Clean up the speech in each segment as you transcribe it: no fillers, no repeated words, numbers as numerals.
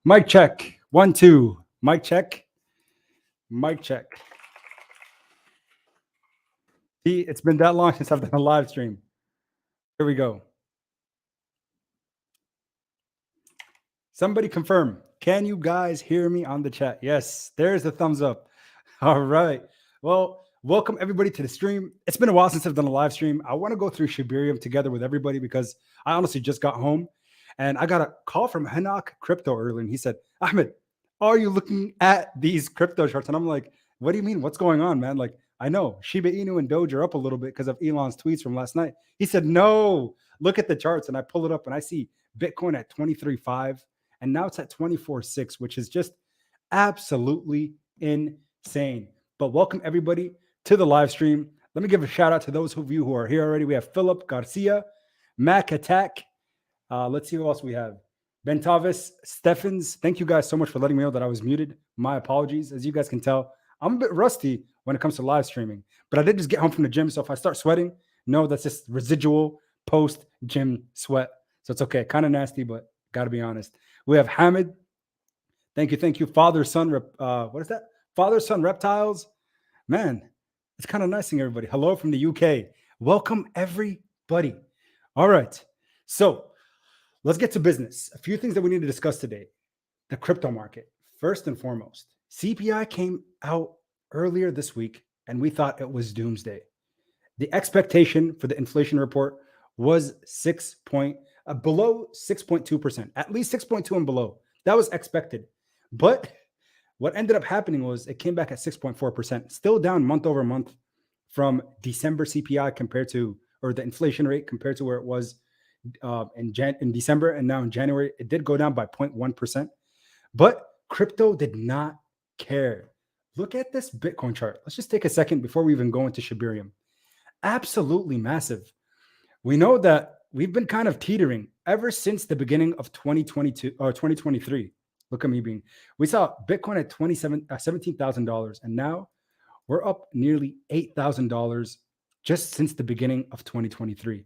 Mic check. 1, 2. Mic check. Mic check. See, it's been that long since I've done a live stream. Here we go. Somebody confirm. Can you guys hear me on the chat? Yes, there's the thumbs up. All right. Well, welcome everybody to the stream. It's been a while since I've done a live stream. I want to go through Shibarium together with everybody because I honestly just got home and I got a call from Hanak Crypto earlier. And he said, Ahmed, are you looking at these crypto charts? And I'm like, what do you mean? What's going on, man? Like, I know Shiba Inu and Doge are up a little bit because of Elon's tweets from last night. He said, no, look at the charts. And I pull it up and I see Bitcoin at 23.5 and now it's at 24.6, which is just absolutely insane. But welcome everybody to the live stream. Let me give a shout out to those of you who are here already. We have Philip Garcia, Mac Attack. Let's see who else we have. Bentavis, Steffens. Thank you guys so much for letting me know that I was muted. My apologies. As you guys can tell, I'm a bit rusty when it comes to live streaming, but I did just get home from the gym. So if I start sweating, no, that's just residual post gym sweat. So it's okay. Kind of nasty, but got to be honest. We have Hamid. Thank you. Father, son, what is that? Father, son, reptiles. Man, it's kind of nice seeing everybody. Hello from the UK. Welcome, everybody. All right. So let's get to business. A few things that we need to discuss today. The crypto market, first and foremost. CPI came out earlier this week, and we thought it was doomsday. The expectation for the inflation report was below 6.2%, at least 6.2 and below. That was expected. But what ended up happening was it came back at 6.4%, still down month over month from December CPI compared to, or the inflation rate compared to where it was in December. And now in January, it did go down by 0.1%. But crypto did not care. Look at this Bitcoin chart. Let's just take a second before we even go into Shibarium. Absolutely massive. We know that we've been kind of teetering ever since the beginning of 2022 or 2023. Look at me being. We saw Bitcoin at $17,000, and now we're up nearly $8,000 just since the beginning of 2023.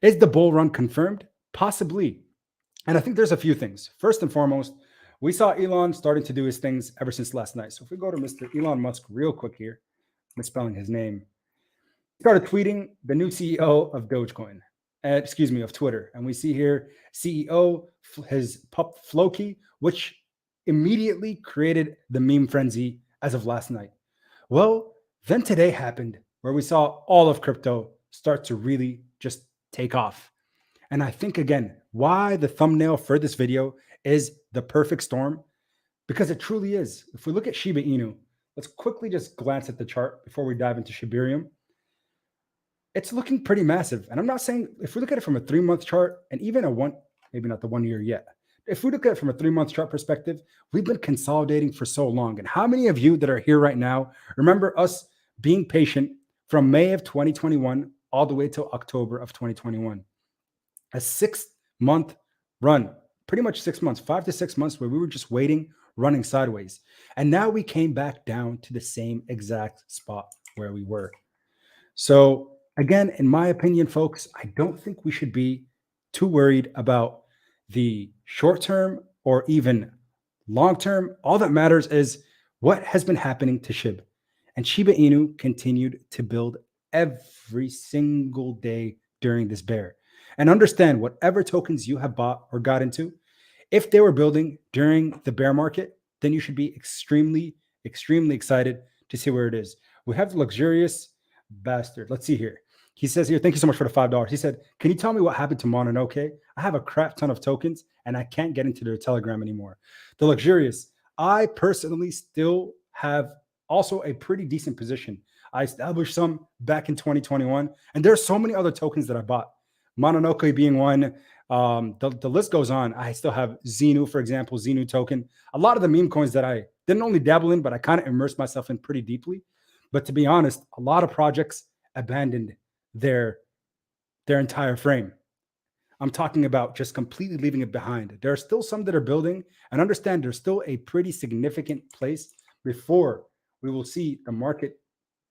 Is the bull run confirmed? Possibly. And I think there's a few things. First and foremost, we saw Elon starting to do his things ever since last night. So if we go to Mr. Elon Musk real quick here, misspelling his name, started tweeting the new CEO of Dogecoin, of Twitter. And we see here CEO, his pup Floki, which immediately created the meme frenzy as of last night. Well, then today happened where we saw all of crypto start to really just take off. And I think, again, why the thumbnail for this video is the perfect storm, because it truly is. If we look at Shiba Inu, let's quickly just glance at the chart before we dive into Shibarium. It's looking pretty massive. And I'm not saying, if we look at it from a 3-month chart and even maybe not the 1 year yet. If we look at it from a 3-month chart perspective, we've been consolidating for so long. And how many of you that are here right now remember us being patient from May of 2021 all the way till October of 2021? A 6-month run, pretty much 6 months, 5 to 6 months where we were just waiting, running sideways. And now we came back down to the same exact spot where we were. So again, in my opinion, folks, I don't think we should be too worried about the short term or even long term. All that matters is what has been happening to Shib. And Shiba Inu continued to build every single day during this bear. And understand, whatever tokens you have bought or got into, if they were building during the bear market, then you should be extremely, extremely excited to see where it is. We have the luxurious bastard. Let's see here. He says here, thank you so much for the $5. He said, can you tell me what happened to Mononoke? I have a crap ton of tokens and I can't get into their Telegram anymore. The luxurious, I personally still have also a pretty decent position. I established some back in 2021, and there's so many other tokens that I bought. Mononoke being one. The list goes on. I still have Xenu, for example, Xenu token. A lot of the meme coins that I didn't only dabble in, but I kind of immersed myself in pretty deeply. But to be honest, a lot of projects abandoned their entire frame. I'm talking about just completely leaving it behind. There are still some that are building, and understand there's still a pretty significant place before we will see the market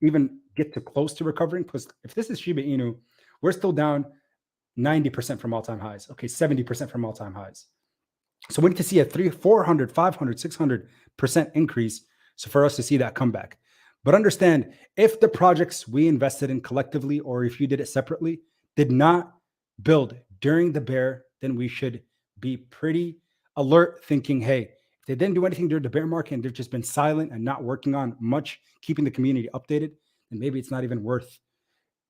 even get to close to recovering. Because if this is Shiba Inu, we're still down 90% from all-time highs. Okay, 70% from all-time highs. So we need to see a 300, 400, 500, 600% increase. So for us to see that comeback. But understand, if the projects we invested in collectively, or if you did it separately, did not build during the bear, then we should be pretty alert thinking, hey, if they didn't do anything during the bear market and they've just been silent and not working on much, keeping the community updated, then maybe it's not even worth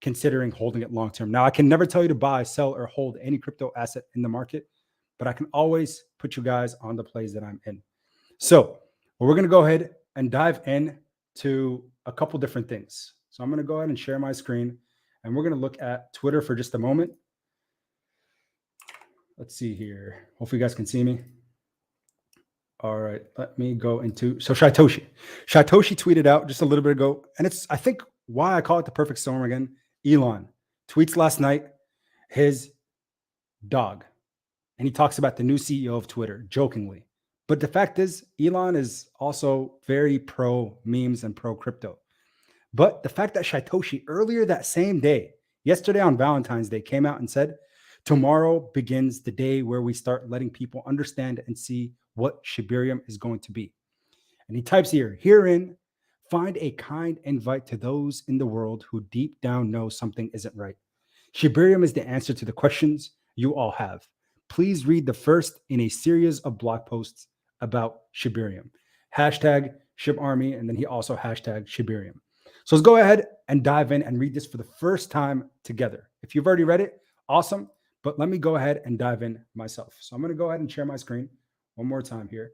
considering holding it long term. Now, I can never tell you to buy, sell, or hold any crypto asset in the market, but I can always put you guys on the plays that I'm in. So we're going to go ahead and dive in to a couple different things. So I'm going to go ahead and share my screen, and we're going to look at Twitter for just a moment. Let's see here. Hopefully you guys can see me. All right, let me go into, so Shitoshi tweeted out just a little bit ago, and it's, I think, why I call it the perfect storm again. Elon tweets last night his dog, and he talks about the new CEO of Twitter jokingly. But the fact is, Elon is also very pro memes and pro crypto. But the fact that Shitoshi earlier that same day, yesterday on Valentine's Day, came out and said, tomorrow begins the day where we start letting people understand and see what Shibarium is going to be. And he types here, herein, find a kind invite to those in the world who deep down know something isn't right. Shibarium is the answer to the questions you all have. Please read the first in a series of blog posts about Shibarium. Hashtag ShibArmy, and then he also hashtag Shibarium. So let's go ahead and dive in and read this for the first time together. If you've already read it, awesome. But let me go ahead and dive in myself. So I'm going to go ahead and share my screen one more time here.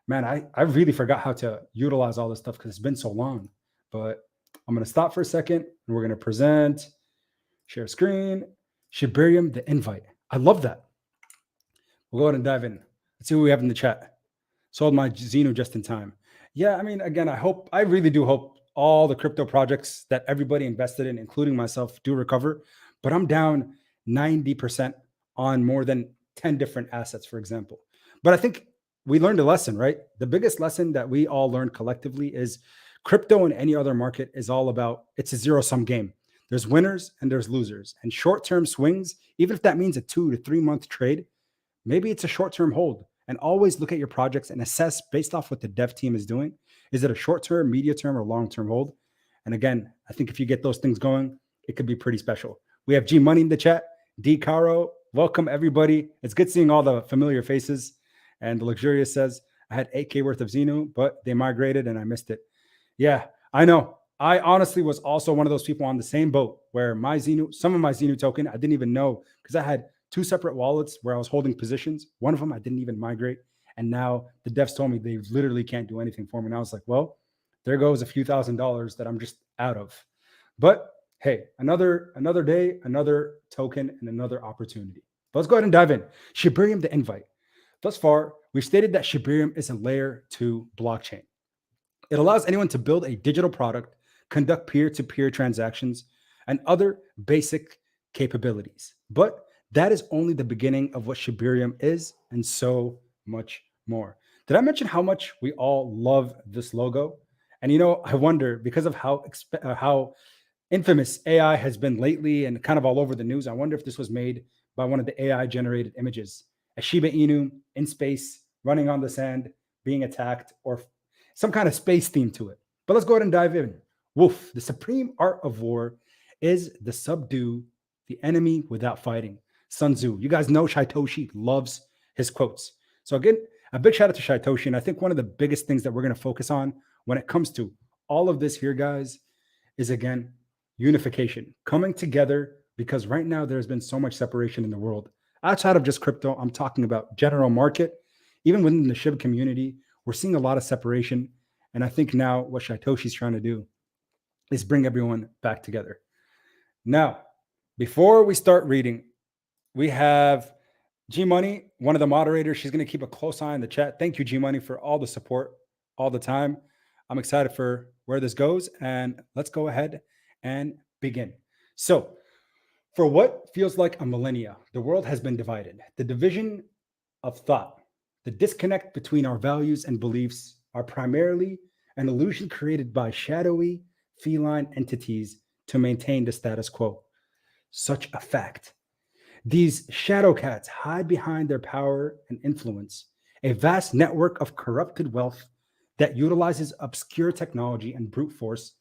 Man, I really forgot how to utilize all this stuff because it's been so long. But I'm going to stop for a second, and we're going to present, share screen, Shibarium, the invite. I love that. We'll go ahead and dive in. Let's see what we have in the chat. Sold my Xenu just in time. Yeah, I mean, again, I really do hope all the crypto projects that everybody invested in, including myself, do recover. But I'm down 90% on more than 10 different assets, for example. But I think we learned a lesson, right? The biggest lesson that we all learned collectively is crypto and any other market is all about, it's a zero-sum game. There's winners and there's losers. And short-term swings, even if that means a 2 to 3 month trade, maybe it's a short-term hold. And always look at your projects and assess based off what the dev team is doing. Is it a short-term, medium-term, or long-term hold? And again, I think if you get those things going, it could be pretty special. We have G Money in the chat. D Caro, welcome everybody. It's good seeing all the familiar faces. And the Luxurious says, I had 8K worth of Xenu, but they migrated and I missed it. Yeah, I know. I honestly was also one of those people on the same boat where my Xenu, some of my Xenu token, I didn't even know because I had 2 separate wallets where I was holding positions. One of them I didn't even migrate. And now the devs told me they literally can't do anything for me. And I was like, well, there goes a few $1,000s that I'm just out of. But hey, another day, another token, and another opportunity. But let's go ahead and dive in. Shibarium, the invite. Thus far, we've stated that Shibarium is a layer 2 blockchain. It allows anyone to build a digital product, conduct peer-to-peer transactions, and other basic capabilities. But that is only the beginning of what Shibarium is and so much more. Did I mention how much we all love this logo? And I wonder, because of how infamous AI has been lately and kind of all over the news, I wonder if this was made by one of the AI generated images. A Shiba Inu in space, running on the sand, being attacked, or some kind of space theme to it. But let's go ahead and dive in. Woof, the supreme art of war is to subdue the enemy without fighting. Sun Tzu. You guys know Shitoshi loves his quotes. So again, a big shout out to Shitoshi. And I think one of the biggest things that we're going to focus on when it comes to all of this here, guys, is again, unification, coming together, because right now there's been so much separation in the world. Outside of just crypto, I'm talking about general market. Even within the Shib community, we're seeing a lot of separation. And I think now what Shitoshi's trying to do is bring everyone back together. Now, before we start reading, we have G Money, one of the moderators. She's going to keep a close eye on the chat. Thank you, G Money, for all the support all the time. I'm excited for where this goes. And let's go ahead and begin. So, for what feels like a millennia, the world has been divided. The division of thought, the disconnect between our values and beliefs are primarily an illusion created by shadowy feline entities to maintain the status quo. Such a fact. These shadow cats hide behind their power and influence, a vast network of corrupted wealth that utilizes obscure technology and brute force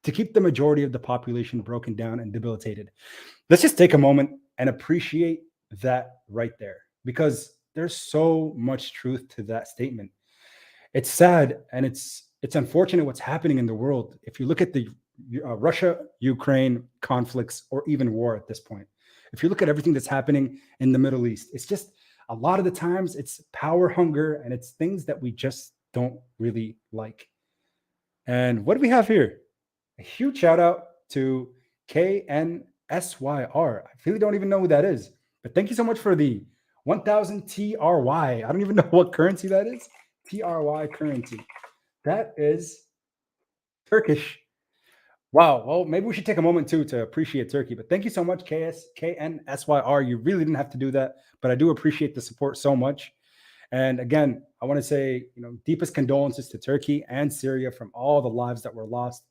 to keep the majority of the population broken down and debilitated. Let's just take a moment and appreciate that right there, because there's so much truth to that statement. It's sad and it's unfortunate what's happening in the world. If you look at the Russia Ukraine conflicts or even war at this point, if you look at everything that's happening in the Middle East, it's just a lot of the times it's power hunger and it's things that we just don't really like. And what do we have here? A huge shout out to KNSYR. I really don't even know who that is, but thank you so much for the 1000 TRY. I don't even know what currency that is. TRY currency. That is Turkish. Wow. Well, maybe we should take a moment too to appreciate Turkey. But thank you so much, KNSYR. You really didn't have to do that, but I do appreciate the support so much. And again, I want to say, deepest condolences to Turkey and Syria from all the lives that were lost.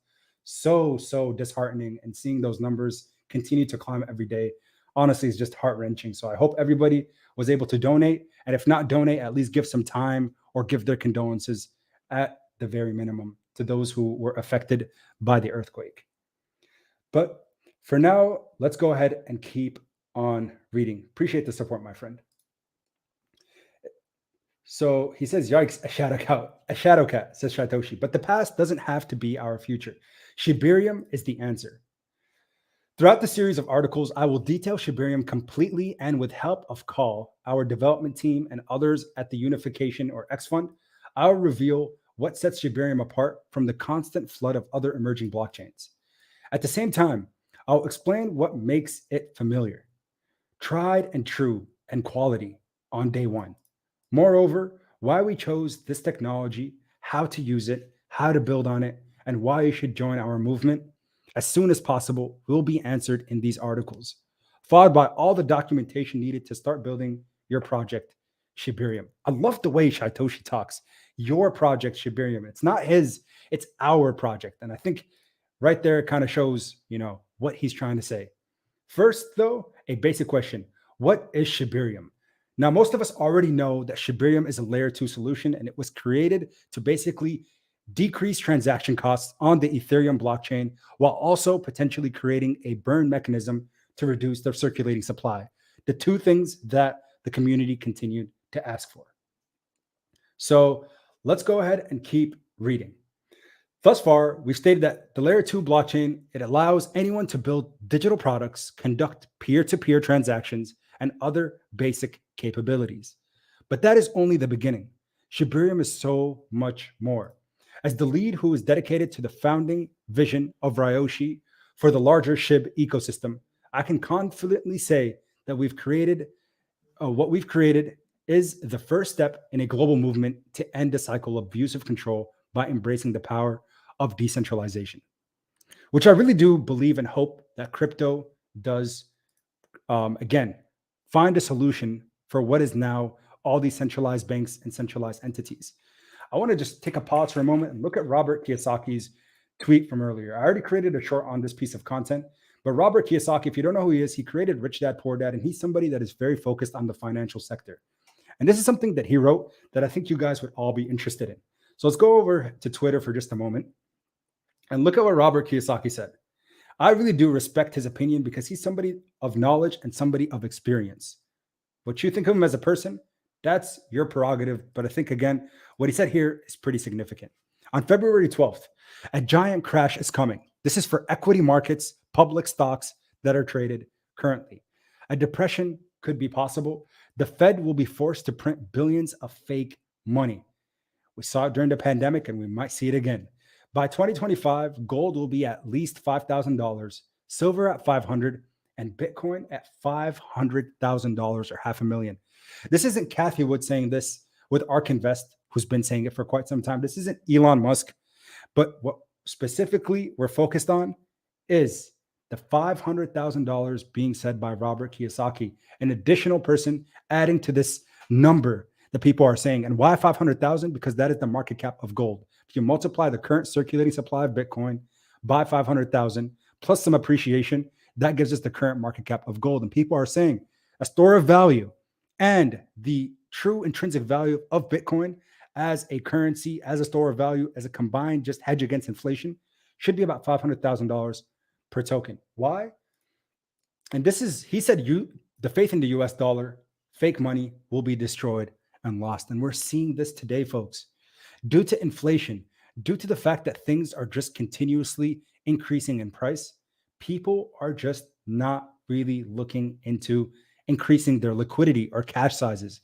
So disheartening. And seeing those numbers continue to climb every day, honestly, is just heart-wrenching. So I hope everybody was able to donate. And if not donate, at least give some time or give their condolences at the very minimum to those who were affected by the earthquake. But for now, let's go ahead and keep on reading. Appreciate the support, my friend. So he says, yikes, a shadow cat, says Satoshi. But the past doesn't have to be our future. Shibarium is the answer. Throughout the series of articles, I will detail Shibarium completely, and with help of Call, our development team, and others at the Unification or X Fund, I'll reveal what sets Shibarium apart from the constant flood of other emerging blockchains. At the same time, I'll explain what makes it familiar, tried and true, and quality on day one. Moreover, why we chose this technology, how to use it, how to build on it, and why you should join our movement as soon as possible will be answered in these articles, followed by all the documentation needed to start building your project, Shibarium. I love the way Satoshi talks. Your project, Shibarium. It's not his, it's our project. And I think right there it kind of shows, what he's trying to say. First, though, a basic question. What is Shibarium? Now, most of us already know that Shibarium is a layer 2 solution, and it was created to basically decrease transaction costs on the Ethereum blockchain while also potentially creating a burn mechanism to reduce their circulating supply. The two things that the community continued to ask for. So let's go ahead and keep reading. Thus far, we've stated that the layer 2 blockchain, it allows anyone to build digital products, conduct peer-to-peer transactions, and other basic capabilities. But that is only the beginning. Shibarium is so much more. As the lead who is dedicated to the founding vision of Ryoshi for the larger Shib ecosystem, I can confidently say that what we've created is the first step in a global movement to end the cycle of abusive control by embracing the power of decentralization, which I really do believe and hope that crypto does, again, find a solution for what is now all these centralized banks and centralized entities. I want to just take a pause for a moment and look at Robert Kiyosaki's tweet from earlier. I already created a short on this piece of content, but Robert Kiyosaki, if you don't know who he is, he created Rich Dad Poor Dad, and he's somebody that is very focused on the financial sector. And this is something that he wrote that I think you guys would all be interested in. So let's go over to Twitter for just a moment and look at what Robert Kiyosaki said. I really do respect his opinion because he's somebody of knowledge and somebody of experience. What you think of him as a person, that's your prerogative. But I think, again, what he said here is pretty significant. On February 12th, a giant crash is coming. This is for equity markets, public stocks that are traded currently. A depression could be possible. The Fed will be forced to print billions of fake money. We saw it during the pandemic, and we might see it again. By 2025, gold will be at least $5,000, silver at $500, and Bitcoin at $500,000 or $500,000. This isn't Kathy Wood saying this with ARK Invest, who's been saying it for quite some time. This isn't Elon Musk. But what specifically we're focused on is the $500,000 being said by Robert Kiyosaki, an additional person adding to this number that people are saying. And why 500,000? Because that is the market cap of gold. If you multiply the current circulating supply of Bitcoin by 500,000 plus some appreciation, that gives us the current market cap of gold. And people are saying a store of value and the true intrinsic value of Bitcoin as a currency, as a store of value, as a combined just hedge against inflation should be about $500,000 per token. Why? And this is, he said, the faith in the US dollar, fake money will be destroyed and lost. And we're seeing this today, folks, due to inflation, due to the fact that things are just continuously increasing in price. People are just not really looking into increasing their liquidity or cash sizes.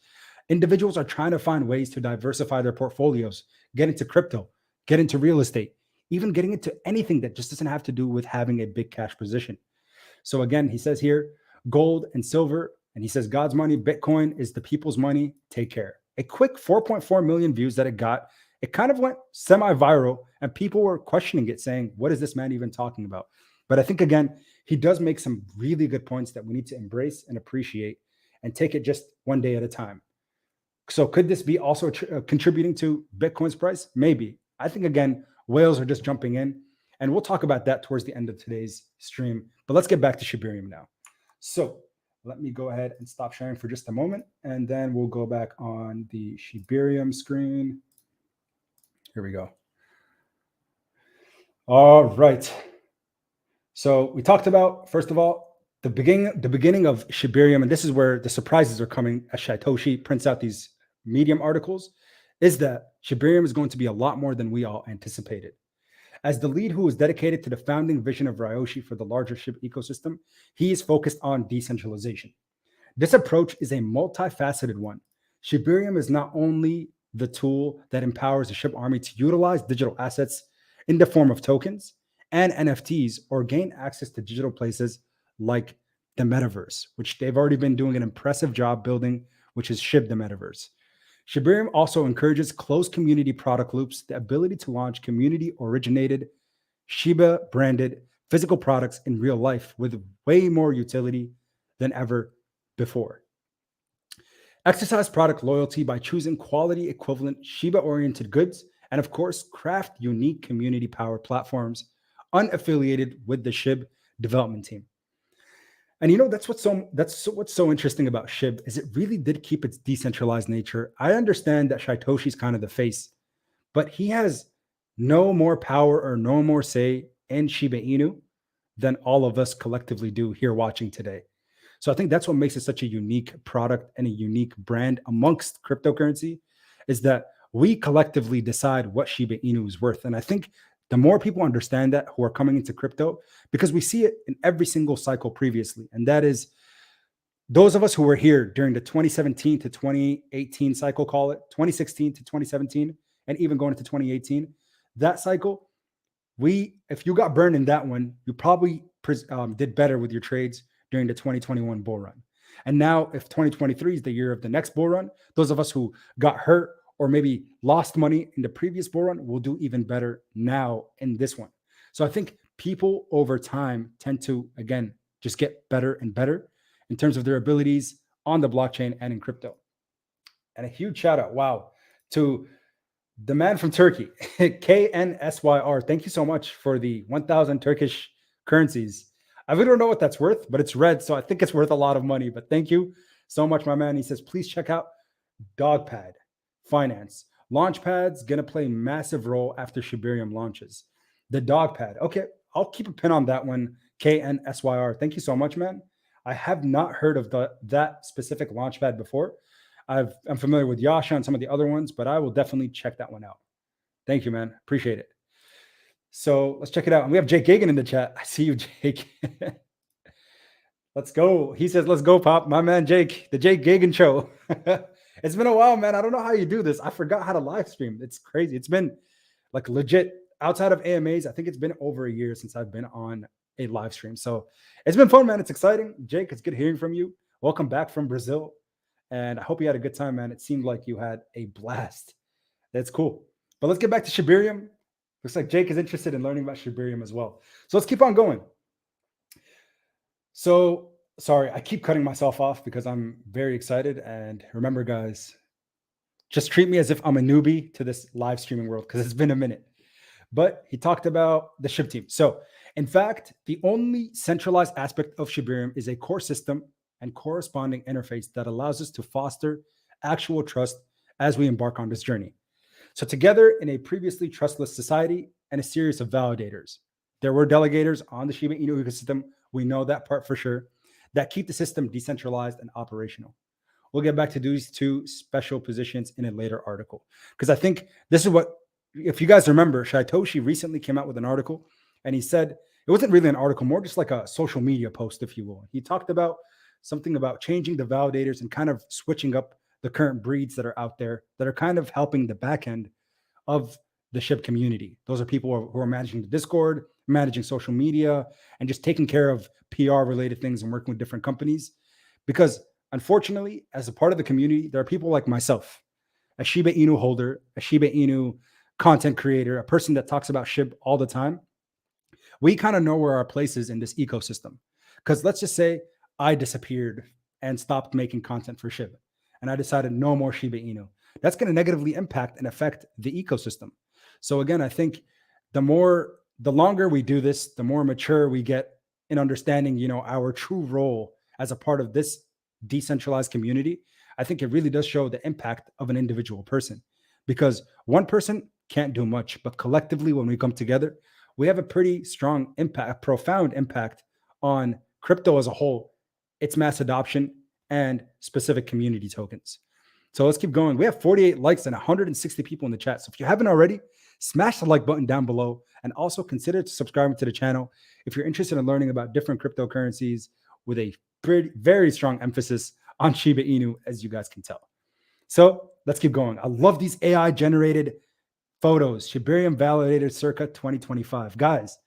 Individuals are trying to find ways to diversify their portfolios, get into crypto, get into real estate, even getting into anything that just doesn't have to do with having a big cash position. So again, he says here, gold and silver, and he says God's money, Bitcoin is the people's money. Take care. A quick 4.4 million views that it got. It kind of went semi-viral, and people were questioning it, saying, what is this man even talking about? But I think, again, he does make some really good points that we need to embrace and appreciate and take it just one day at a time. So could this be also contributing to Bitcoin's price? Maybe. I think, again, whales are just jumping in. And we'll talk about that towards the end of today's stream. But let's get back to Shibarium now. So let me go ahead and stop sharing for just a moment. And then we'll go back on the Shibarium screen. Here we go. All right. So we talked about, first of all, the beginning of Shibarium, and this is where the surprises are coming as Satoshi prints out these Medium articles, is that Shibarium is going to be a lot more than we all anticipated. As the lead who was dedicated to the founding vision of Ryoshi for the larger Shib ecosystem, he is focused on decentralization. This approach is a multifaceted one. Shibarium is not only the tool that empowers the Shib army to utilize digital assets in the form of tokens and NFTs or gain access to digital places like the metaverse, which they've already been doing an impressive job building, which is Shib the metaverse. Shibarium also encourages closed community product loops, the ability to launch community-originated, Shiba-branded physical products in real life with way more utility than ever before. Exercise product loyalty by choosing quality equivalent Shiba-oriented goods, and of course, craft unique community-powered platforms unaffiliated with the Shib development team. And you know, that's what's so interesting about Shib is it really did keep its decentralized nature. I understand that Satoshi's kind of the face, but he has no more power or no more say in Shiba Inu than all of us collectively do here watching today. So I think that's what makes it such a unique product and a unique brand amongst cryptocurrency is that we collectively decide what Shiba Inu is worth. And I think the more people understand that who are coming into crypto, because we see it in every single cycle previously, and that is those of us who were here during the 2017 to 2018 cycle, call it 2016 to 2017, and even going into 2018, that cycle, if you got burned in that one, you probably did better with your trades during the 2021 bull run. And now if 2023 is the year of the next bull run, those of us who got hurt or maybe lost money in the previous bull run will do even better now in this one. So I think people over time tend to, again, just get better and better in terms of their abilities on the blockchain and in crypto. And a huge shout out, wow, to the man from Turkey, KNSYR. Thank you so much for the 1,000 Turkish currencies. I really don't know what that's worth, but it's red, so I think it's worth a lot of money. But thank you so much, my man. He says, please check out Dogpad Finance. Launchpad's going to play massive role after Shibarium launches. The Dogpad. Okay, I'll keep a pin on that one, KNSYR. Thank you so much, man. I have not heard of that specific Launchpad before. I'm familiar with Yasha and some of the other ones, but I will definitely check that one out. Thank you, man. Appreciate it. So let's check it out. And we have Jake Gagan in the chat. I see you, Jake. Let's go. He says, let's go, Pop. My man, Jake, the Jake Gagan show. It's been a while, man. I don't know how you do this. I forgot how to live stream. It's crazy. It's been like legit outside of AMAs. I think it's been over a year since I've been on a live stream. So it's been fun, man. It's exciting. Jake, it's good hearing from you. Welcome back from Brazil. And I hope you had a good time, man. It seemed like you had a blast. That's cool. But let's get back to Shibarium. Looks like Jake is interested in learning about Shibarium as well. So let's keep on going. So, sorry, I keep cutting myself off because I'm very excited. And remember, guys, just treat me as if I'm a newbie to this live streaming world because it's been a minute. But he talked about the Shib team. So, in fact, the only centralized aspect of Shibarium is a core system and corresponding interface that allows us to foster actual trust as we embark on this journey. So, together in a previously trustless society and a series of validators, there were delegators on the Shiba Inu ecosystem. We know that part for sure, that keep the system decentralized and operational. We'll get back to these two special positions in a later article because I think this is what, if you guys remember, Satoshi recently came out with an article and he said it wasn't really an article, more just like a social media post, if you will. He talked about something about changing the validators and kind of switching up the current breeds that are out there that are kind of helping the back end of the Shib community. Those are people who are managing the Discord, managing social media, and just taking care of PR related things and working with different companies. Because unfortunately, as a part of the community, there are people like myself, a Shiba Inu holder, a Shiba Inu content creator, a person that talks about Shib all the time. We kind of know where our place is in this ecosystem. Because let's just say I disappeared and stopped making content for Shib, and I decided no more Shiba Inu. That's going to negatively impact and affect the ecosystem. So again, I think the longer we do this, the more mature we get in understanding, our true role as a part of this decentralized community. I think it really does show the impact of an individual person, because one person can't do much, but collectively, when we come together, we have a pretty strong impact, a profound impact on crypto as a whole, its mass adoption, and specific community tokens. So let's keep going. We have 48 likes and 160 people in the chat. So if you haven't already, smash the like button down below and also consider subscribing to the channel if you're interested in learning about different cryptocurrencies with a very strong emphasis on Shiba Inu, as you guys can tell. So let's keep going. I love these AI generated photos. Shibarium validated circa 2025. Guys,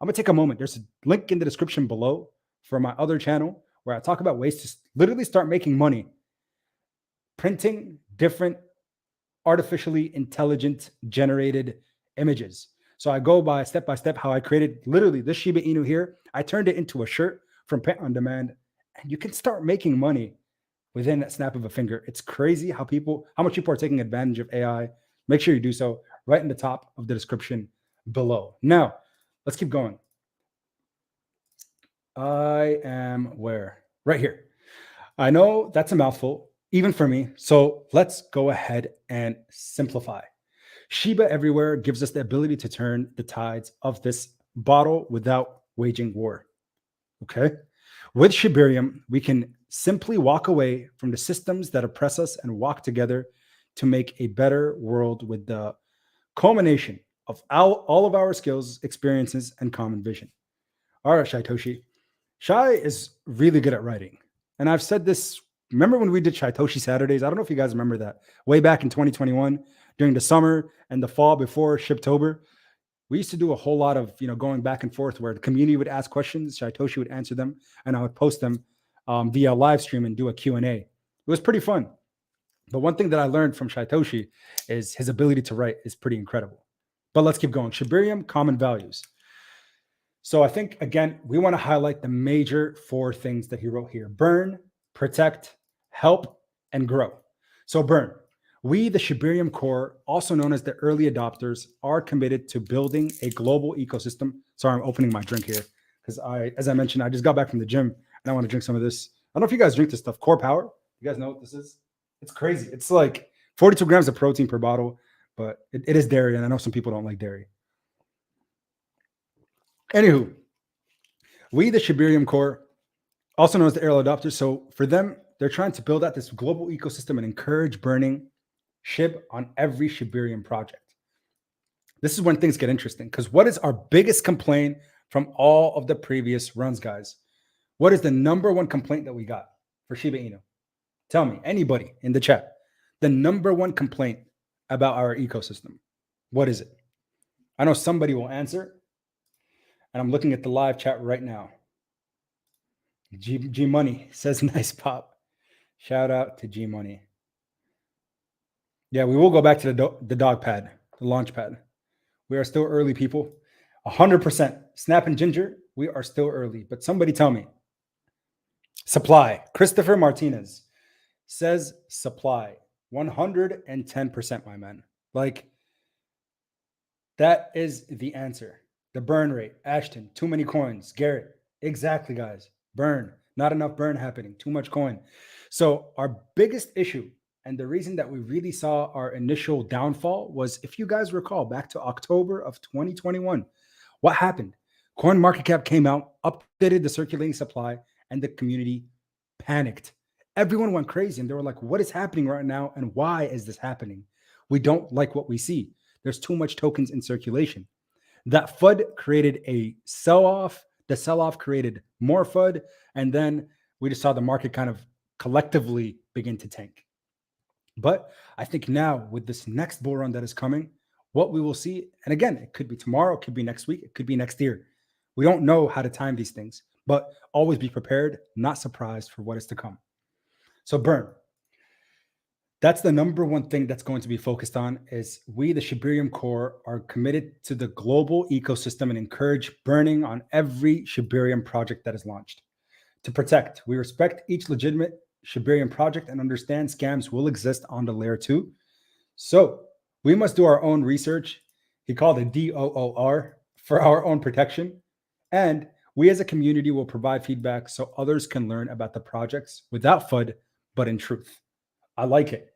I'm going to take a moment. There's a link in the description below for my other channel where I talk about ways to literally start making money printing different artificially intelligent generated images. So I go by step how I created literally this Shiba Inu here. I turned it into a shirt from Print on Demand, and you can start making money within that snap of a finger. It's crazy how much people are taking advantage of AI. Make sure you do so right in the top of the description below. Now, let's keep going. I am where? Right here. I know that's a mouthful, even for me. So let's go ahead and simplify. Shiba everywhere gives us the ability to turn the tides of this bottle without waging war. Okay. With Shibarium, we can simply walk away from the systems that oppress us and walk together to make a better world with the culmination of all of our skills, experiences, and common vision. All right, Satoshi. Shai is really good at writing. And I've said this, remember when we did Satoshi Saturdays? I don't know if you guys remember that. Way back in 2021, during the summer and the fall before Shibtober, we used to do a whole lot of, going back and forth where the community would ask questions, Satoshi would answer them, and I would post them via live stream and do a Q&A. It was pretty fun. But one thing that I learned from Satoshi is his ability to write is pretty incredible. But let's keep going. Shibarium, common values. So I think, again, we want to highlight the major 4 things that he wrote here: burn, protect, help, and grow. So burn. We, the Shibarium core, also known as the early adopters, are committed to building a global ecosystem. Sorry, I'm opening my drink here because as I mentioned, I just got back from the gym and I want to drink some of this. I don't know if you guys drink this stuff, Core Power. You guys know what this is? It's crazy. It's like 42 grams of protein per bottle, but it is dairy, and I know some people don't like dairy. Anywho, we, the Shibarium core, also known as the early adopters. So for them, they're trying to build out this global ecosystem and encourage burning Shib on every Shibarium project. This is when things get interesting, because what is our biggest complaint from all of the previous runs, guys? What is the number one complaint that we got for Shiba Inu? Tell me, anybody in the chat, the number one complaint about our ecosystem. What is it? I know somebody will answer, and I'm looking at the live chat right now. G Money says, nice pop. Shout out to G Money. Yeah, we will go back to the dog pad, the launch pad. We are still early, people. 100%. Snap and Ginger, we are still early. But somebody tell me. Supply. Christopher Martinez says supply. 110%, my man. Like, that is the answer. The burn rate. Ashton, too many coins. Garrett, exactly, guys. Burn. Not enough burn happening. Too much coin. So our biggest issue, And the reason that we really saw our initial downfall was, if you guys recall, back to October of 2021, what happened? Coin market cap came out, updated the circulating supply, and the community panicked. Everyone went crazy and they were like, what is happening right now? And why is this happening? We don't like what we see. There's too much tokens in circulation. That FUD created a sell off. The sell off created more FUD. And then we just saw the market kind of collectively begin to tank. But I think now with this next bull run that is coming, what we will see, and again, it could be tomorrow, it could be next week, it could be next year. We don't know how to time these things, but always be prepared, not surprised for what is to come. So burn. That's the number one thing that's going to be focused on is we, the Shibarium core, are committed to the global ecosystem and encourage burning on every Shibarium project that is launched. To protect, we respect each legitimate Shibarium project and understand scams will exist on the layer 2. So we must do our own research. He called it DOOR for our own protection. And we as a community will provide feedback so others can learn about the projects without FUD, but in truth. I like it.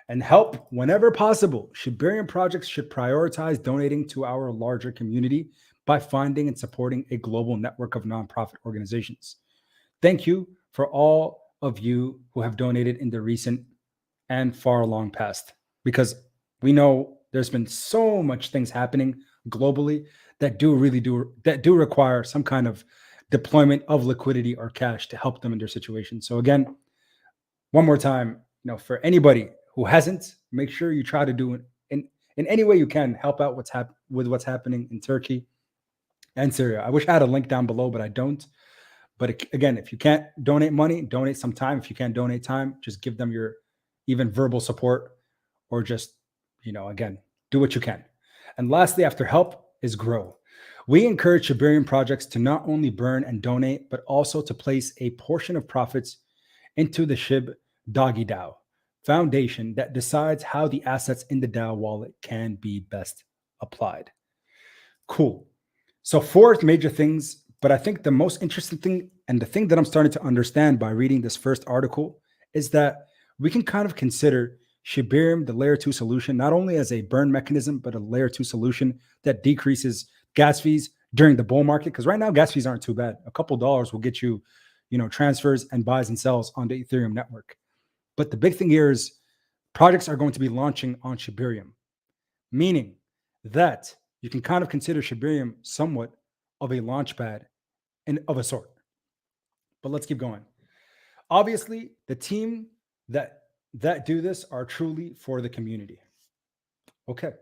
And help whenever possible. Shibarium projects should prioritize donating to our larger community by finding and supporting a global network of nonprofit organizations. Thank you for all of you who have donated in the recent and far long past, because we know there's been so much things happening globally that do require some kind of deployment of liquidity or cash to help them in their situation. So again, one more time, for anybody who hasn't, make sure you try to do it in any way you can. Help out with what's happening in Turkey and Syria. I wish I had a link down below, but I don't. But again, if you can't donate money, donate some time. If you can't donate time, just give them your even verbal support, or just, again, do what you can. And lastly, after help is grow. We encourage Shibarium projects to not only burn and donate, but also to place a portion of profits into the Shib Doggy DAO foundation that decides how the assets in the DAO wallet can be best applied. Cool. So 4 major things, but I think the most interesting thing, and the thing that I'm starting to understand by reading this first article, is that we can kind of consider Shibarium, the layer 2 solution, not only as a burn mechanism, but a layer 2 solution that decreases gas fees during the bull market. Because right now, gas fees aren't too bad. A couple dollars will get you, transfers and buys and sells on the Ethereum network. But the big thing here is projects are going to be launching on Shibarium, meaning that you can kind of consider Shibarium somewhat of a launch pad and of a sort. But let's keep going. Obviously, the team that do this are truly for the community. Okay.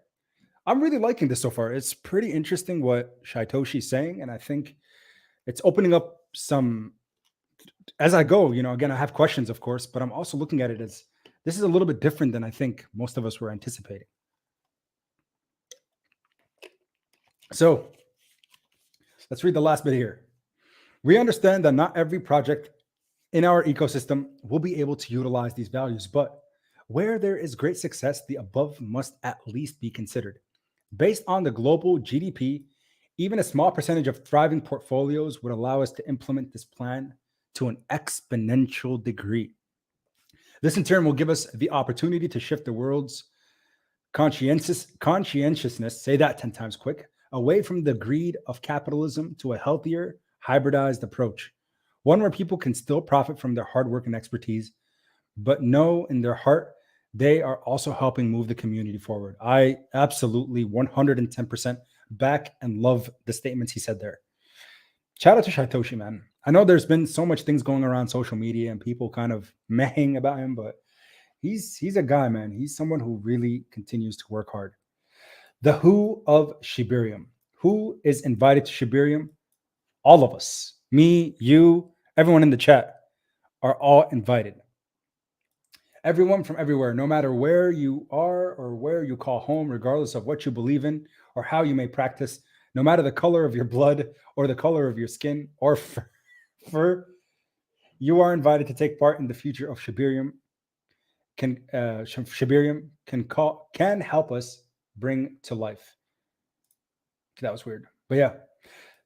I'm really liking this so far. It's pretty interesting what Shaitoshi's saying, and I think it's opening up some, as I go, again, I have questions, of course, but I'm also looking at it as this is a little bit different than I think most of us were anticipating. So let's read the last bit here. We understand that not every project in our ecosystem will be able to utilize these values, but where there is great success, the above must at least be considered. Based on the global GDP, even a small percentage of thriving portfolios would allow us to implement this plan to an exponential degree. This in turn will give us the opportunity to shift the world's conscientiousness, say that 10 times quick, away from the greed of capitalism to a healthier, hybridized approach. One where people can still profit from their hard work and expertise, but know in their heart they are also helping move the community forward. I absolutely 110% back and love the statements he said there. Shout out to Shaitoshi, man. I know there's been so much things going around social media and people kind of mehing about him, but he's a guy, man. He's someone who really continues to work hard. The who of Shibarium. Who is invited to Shibarium? All of us. Me, you, everyone in the chat are all invited. Everyone from everywhere, no matter where you are or where you call home, regardless of what you believe in or how you may practice, no matter the color of your blood or the color of your skin or fur, you are invited to take part in the future of Shibarium. Shibarium can help us bring to life. That was weird, but yeah.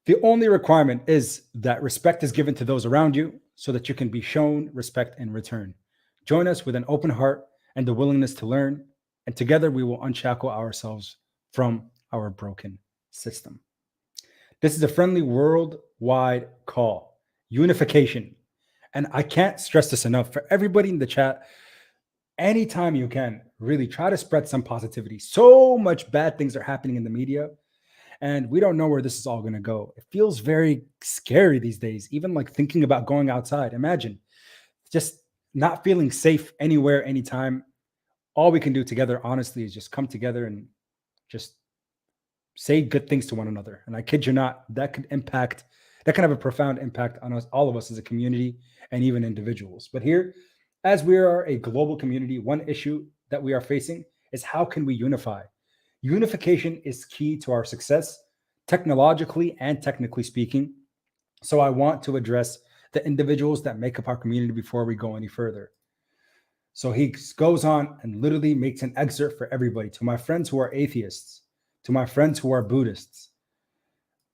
The only requirement is that respect is given to those around you so that you can be shown respect in return. Join us with an open heart and the willingness to learn. And together we will unshackle ourselves from our broken system. This is a friendly worldwide call, unification. And I can't stress this enough for everybody in the chat. Anytime you can, really try to spread some positivity. So much bad things are happening in the media, and we don't know where this is all going to go. It feels very scary these days, even like thinking about going outside. Imagine just not feeling safe anywhere, anytime. All we can do together, honestly, is just come together and just say good things to one another. And I kid you not, that can have a profound impact on us, all of us as a community and even individuals. But here, as we are a global community, one issue that we are facing is how can we unify? Unification is key to our success, technologically and technically speaking. So I want to address the individuals that make up our community before we go any further. So he goes on and literally makes an excerpt for everybody. To my friends who are atheists, to my friends who are Buddhists.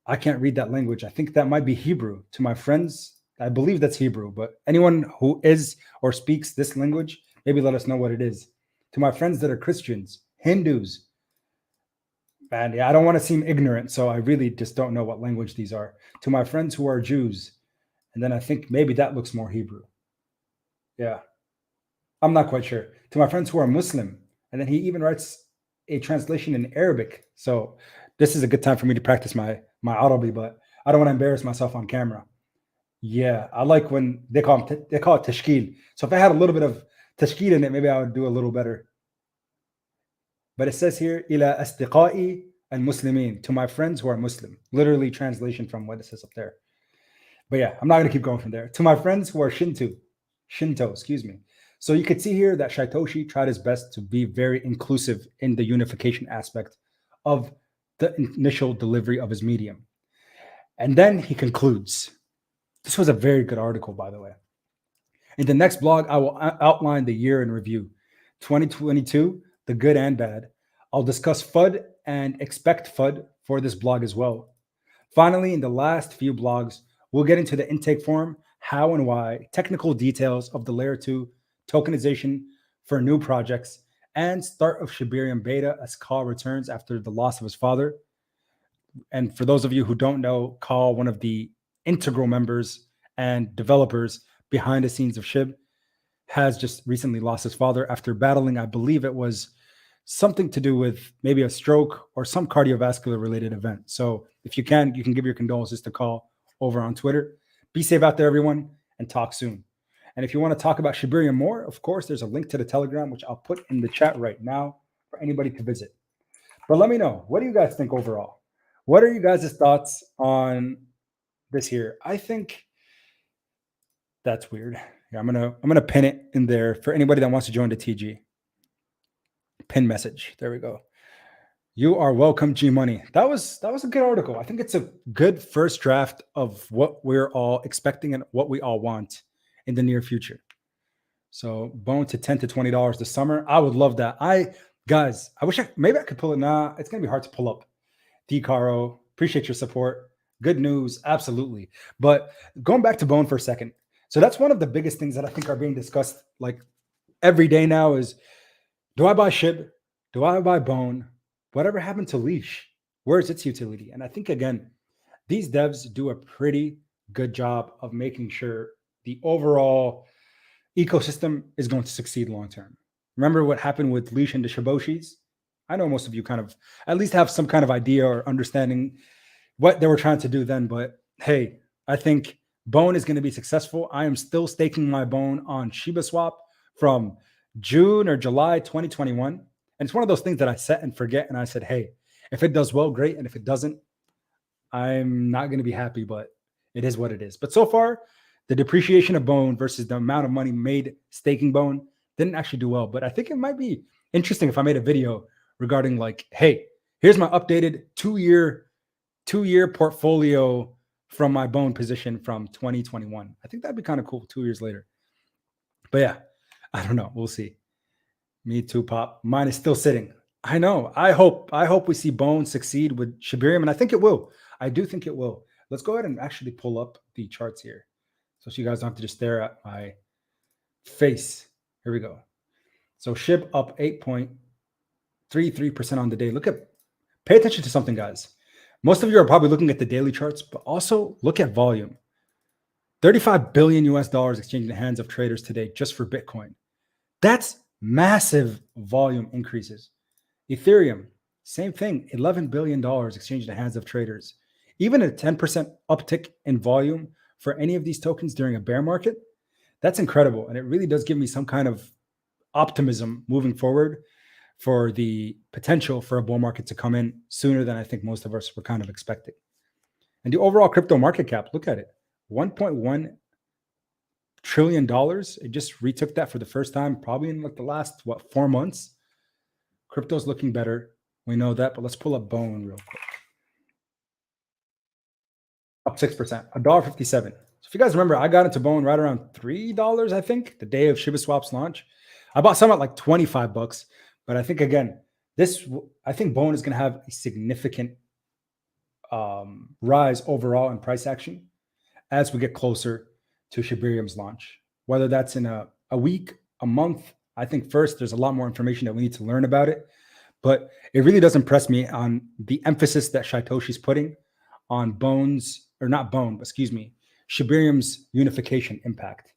I can't read that language. I think that might be Hebrew. To my friends, I believe that's Hebrew, but anyone who is or speaks this language, maybe let us know what it is. To my friends that are Christians, Hindus, man, yeah, I don't want to seem ignorant, so I really just don't know what language these are. To my friends who are Jews, and then I think maybe that looks more Hebrew. Yeah, I'm not quite sure. To my friends who are Muslim, and then he even writes a translation in Arabic. So this is a good time for me to practice my Arabi, but I don't want to embarrass myself on camera. Yeah, I like when they call it tashkil. So if I had a little bit of tashkil in it, maybe I would do a little better. But it says here, ila asdiqai al-muslimin, to my friends who are Muslim. Literally translation from what it says up there. But yeah, I'm not going to keep going from there. To my friends who are Shinto, excuse me. So you could see here that Shaitoshi tried his best to be very inclusive in the unification aspect of the initial delivery of his medium. And then he concludes. This was a very good article, by the way. In the next blog, I will outline the year in review 2022, the good and bad. I'll discuss FUD and expect FUD for this blog as well. Finally, in the last few blogs, we'll get into the intake form, how and why, technical details of the layer 2 tokenization for new projects, and start of Shibarium beta as Kaal returns after the loss of his father. And for those of you who don't know, Kaal, one of the integral members and developers behind the scenes of Shib, has just recently lost his father after battling, I believe it was something to do with maybe a stroke or some cardiovascular related event. So if you can give your condolences to Kaal over on Twitter. Be safe out there, everyone, and talk soon. And if you want to talk about Shibarium more, of course, there's a link to the Telegram, which I'll put in the chat right now for anybody to visit. But let me know, what do you guys think overall? What are you guys' thoughts on this here? I think that's weird. Yeah, I'm gonna pin it in there for anybody that wants to join the TG. Pin message. There we go. You are welcome, G Money. That was a good article. I think it's a good first draft of what we're all expecting and what we all want in the near future. So bone to $10 to $20 this summer. I would love that. Guys, I wish maybe I could pull it. Nah, it's gonna be hard to pull up. D Caro, appreciate your support. Good news, absolutely. But going back to Bone for a second. So that's one of the biggest things that I think are being discussed like every day now is, do I buy Shib? Do I buy Bone? Whatever happened to Leash? Where's its utility? And I think, again, these devs do a pretty good job of making sure the overall ecosystem is going to succeed long term. Remember what happened with Leash and the Shiboshis? I know most of you kind of at least have some kind of idea or understanding what they were trying to do then. But hey, I think Bone is going to be successful. I am still staking my Bone on Shiba Swap from June or July 2021. And it's one of those things that I set and forget. And I said, hey, if it does well, great. And if it doesn't, I'm not going to be happy, but it is what it is. But so far, the depreciation of Bone versus the amount of money made staking Bone didn't actually do well. But I think it might be interesting if I made a video regarding like, hey, here's my updated two-year portfolio from my Bone position from 2021. I think that'd be kind of cool 2 years later. But yeah, I don't know. We'll see. Me too, Pop. Mine is still sitting. I know. I hope we see Bone succeed with Shibarium, and I think it will. I do think it will. Let's go ahead and actually pull up the charts here, so you guys don't have to just stare at my face. Here we go. So Shib up 8.33% on the day. Pay attention to something, guys. Most of you are probably looking at the daily charts, but also look at volume. 35 billion US dollars exchanged in the hands of traders today just for Bitcoin. That's massive volume increases. Ethereum, same thing, $11 billion exchanged in the hands of traders. Even a 10% uptick in volume for any of these tokens during a bear market, that's incredible. And it really does give me some kind of optimism moving forward for the potential for a bull market to come in sooner than I think most of us were kind of expecting. And the overall crypto market cap, look at it, $1.1 trillion. It just retook that for the first time, probably in like the last, 4 months. Crypto's looking better. We know that, but let's pull up Bone real quick. Up 6%, $1.57. So if you guys remember, I got into Bone right around $3, I think, the day of Shiba Swap's launch. I bought some at like 25 bucks, but I think again, I think Bone is going to have a significant rise overall in price action as we get closer to Shibarium's launch. Whether that's in a week, a month, I think first there's a lot more information that we need to learn about it. But it really does impress me on the emphasis that Shytoshi's putting on Shibarium's unification impact.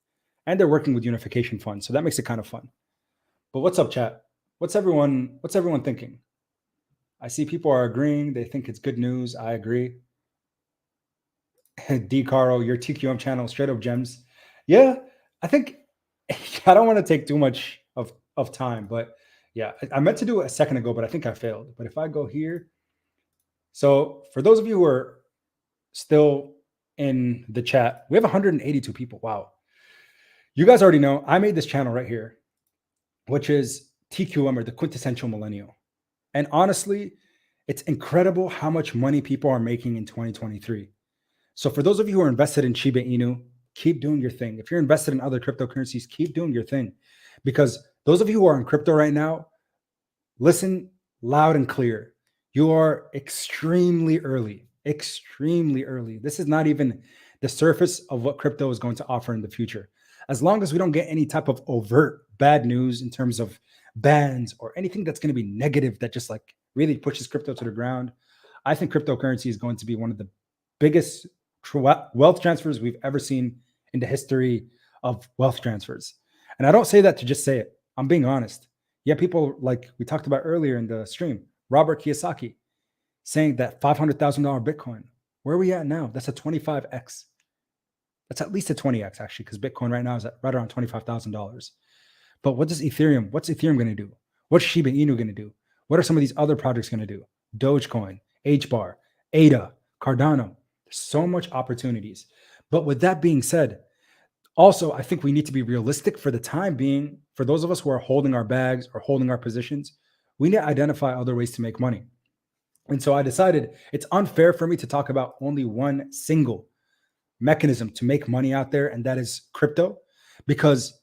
And they're working with unification funds. So that makes it kind of fun. But what's up, chat? What's everyone thinking? I see people are agreeing. They think it's good news. I agree. D. Caro, your TQM channel, straight up gems. Yeah, I think I don't want to take too much of time, but yeah, I meant to do it a second ago, but I think I failed. But if I go here, so for those of you who are still in the chat, we have 182 people. Wow. You guys already know I made this channel right here, which is TQM, or the quintessential millennial. And honestly, it's incredible how much money people are making in 2023. So for those of you who are invested in Shiba Inu, keep doing your thing. If you're invested in other cryptocurrencies, keep doing your thing. Because those of you who are in crypto right now, listen loud and clear. You are extremely early, extremely early. This is not even the surface of what crypto is going to offer in the future. As long as we don't get any type of overt bad news in terms of bans or anything that's going to be negative that just like really pushes crypto to the ground, I think cryptocurrency is going to be one of the biggest wealth transfers we've ever seen in the history of wealth transfers. And I don't say that to just say it. I'm being honest. Yeah, people like we talked about earlier in the stream, Robert Kiyosaki saying that $500,000 Bitcoin. Where are we at now? That's a 25x. That's at least a 20x actually, because Bitcoin right now is at right around $25,000. But what's Ethereum going to do? What's Shiba Inu going to do? What are some of these other projects going to do? Dogecoin, HBAR, ADA, Cardano. There's so much opportunities. But with that being said, also, I think we need to be realistic for the time being. For those of us who are holding our bags or holding our positions, we need to identify other ways to make money. And so I decided it's unfair for me to talk about only one single mechanism to make money out there, and that is crypto. Because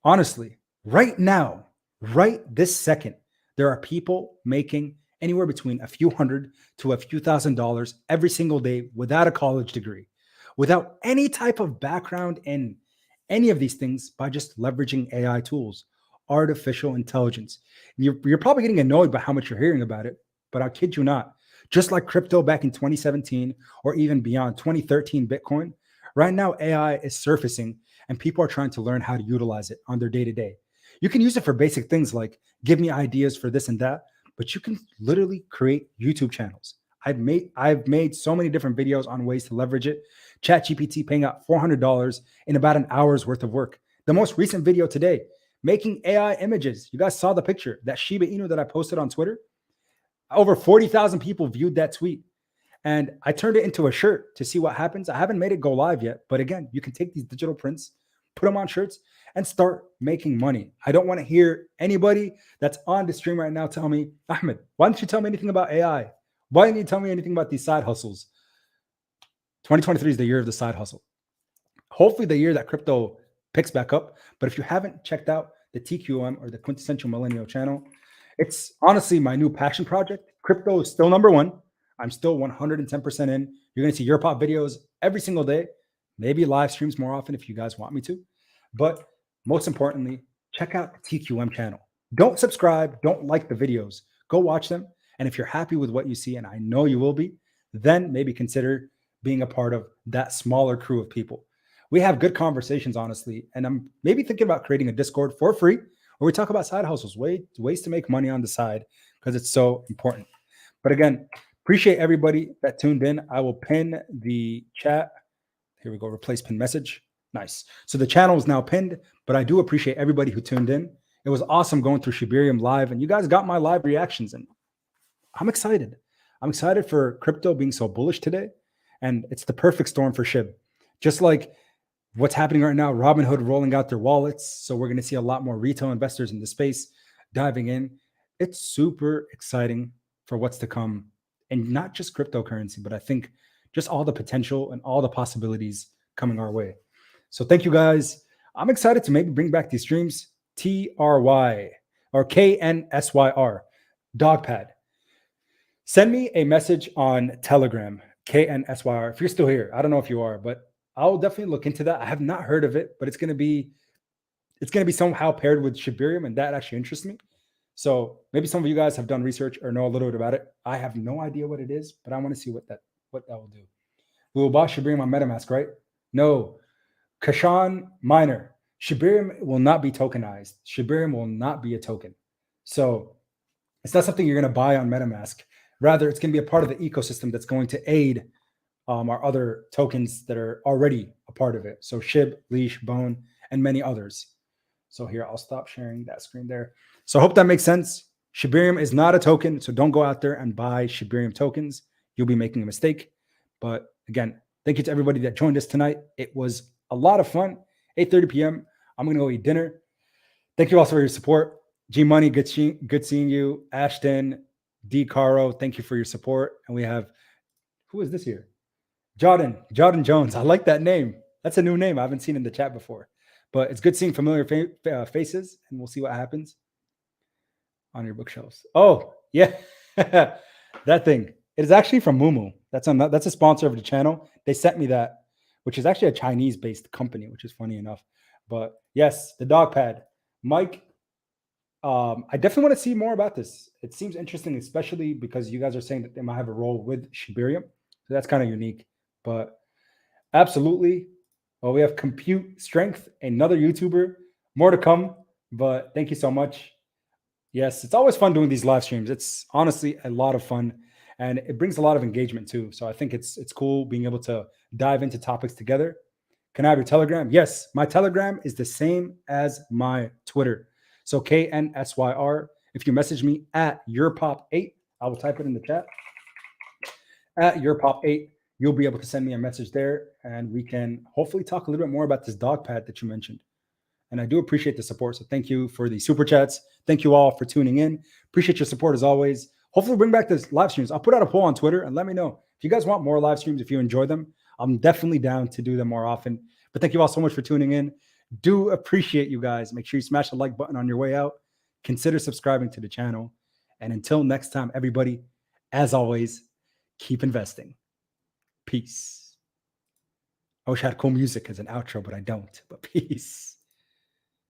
honestly, right now, right this second, there are people making anywhere between a few hundred to a few $1,000s every single day without a college degree, without any type of background in any of these things, by just leveraging AI tools, artificial intelligence. You're probably getting annoyed by how much you're hearing about it, but I kid you not. Just like crypto back in 2017 or even beyond 2013 Bitcoin, right now AI is surfacing and people are trying to learn how to utilize it on their day-to-day. You can use it for basic things like give me ideas for this and that, but you can literally create YouTube channels. I've made so many different videos on ways to leverage it. ChatGPT paying out $400 in about an hour's worth of work. The most recent video today, making AI images. You guys saw the picture, that Shiba Inu that I posted on Twitter. Over 40,000 people viewed that tweet. And I turned it into a shirt to see what happens. I haven't made it go live yet. But again, you can take these digital prints, put them on shirts, and start making money. I don't want to hear anybody that's on the stream right now tell me, Ahmed, why didn't you tell me anything about AI? Why didn't you tell me anything about these side hustles? 2023 is the year of the side hustle. Hopefully the year that crypto picks back up. But if you haven't checked out the TQM, or the Quintessential Millennial channel, it's honestly my new passion project. Crypto is still number one. I'm still 110% in. You're going to see your pop videos every single day, maybe live streams more often if you guys want me to. But most importantly, check out the TQM channel. Don't subscribe, don't like the videos. Go watch them. And if you're happy with what you see, and I know you will be, then maybe consider being a part of that smaller crew of people. We have good conversations, honestly. And I'm maybe thinking about creating a Discord for free where we talk about side hustles, ways to make money on the side, because it's so important. But again, appreciate everybody that tuned in. I will pin the chat. Here we go. Replace pin message. Nice. So the channel is now pinned, but I do appreciate everybody who tuned in. It was awesome going through Shibarium live, and you guys got my live reactions, and I'm excited. I'm excited for crypto being so bullish today, and it's the perfect storm for Shib. Just like what's happening right now, Robinhood rolling out their wallets, so we're going to see a lot more retail investors in the space diving in. It's super exciting for what's to come, and not just cryptocurrency, but I think just all the potential and all the possibilities coming our way. So thank you guys. I'm excited to maybe bring back these streams. TRY or KNSYR, Dogpad. Send me a message on Telegram, KNSYR. If you're still here, I don't know if you are, but I'll definitely look into that. I have not heard of it, but it's going to be somehow paired with Shibarium, and that actually interests me. So maybe some of you guys have done research or know a little bit about it. I have no idea what it is, but I want to see what that will do. We will buy Shibarium on MetaMask, right? No. Kashan Miner. Shibarium will not be tokenized. Shibarium will not be a token. So it's not something you're going to buy on MetaMask. Rather, it's going to be a part of the ecosystem that's going to aid our other tokens that are already a part of it. So Shib, Leash, Bone, and many others. So here, I'll stop sharing that screen there. So I hope that makes sense. Shibarium is not a token, so don't go out there and buy Shibarium tokens. You'll be making a mistake. But again, thank you to everybody that joined us tonight. It was a lot of fun. 8:30 p.m. I'm going to go eat dinner. Thank you also for your support. G Money, good seeing you. Ashton, D Caro, thank you for your support. And we have, who is this here? Jordan Jones. I like that name. That's a new name I haven't seen in the chat before. But it's good seeing familiar faces, and we'll see what happens on your bookshelves. Oh, yeah. That thing. It is actually from Mumu. That's a sponsor of the channel. They sent me that, which is actually a Chinese-based company, which is funny enough. But yes, the dog pad. Mike, I definitely want to see more about this. It seems interesting, especially because you guys are saying that they might have a role with Shibarium. So that's kind of unique. But absolutely. Well, we have Compute Strength, another YouTuber. More to come. But thank you so much. Yes, it's always fun doing these live streams. It's honestly a lot of fun, and it brings a lot of engagement too. So I think it's cool being able to dive into topics together. Can I have your Telegram? Yes, my Telegram is the same as my Twitter. So KNSYR. If you message me at yourpop8, I will type it in the chat. At yourpop8, you'll be able to send me a message there, and we can hopefully talk a little bit more about this dog pad that you mentioned. And I do appreciate the support. So thank you for the super chats. Thank you all for tuning in. Appreciate your support as always. Hopefully bring back this live streams. I'll put out a poll on Twitter and let me know if you guys want more live streams, if you enjoy them. I'm definitely down to do them more often. But thank you all so much for tuning in. Do appreciate you guys. Make sure you smash the like button on your way out. Consider subscribing to the channel. And until next time, everybody, as always, keep investing. Peace. I wish I had cool music as an outro, but I don't. But peace.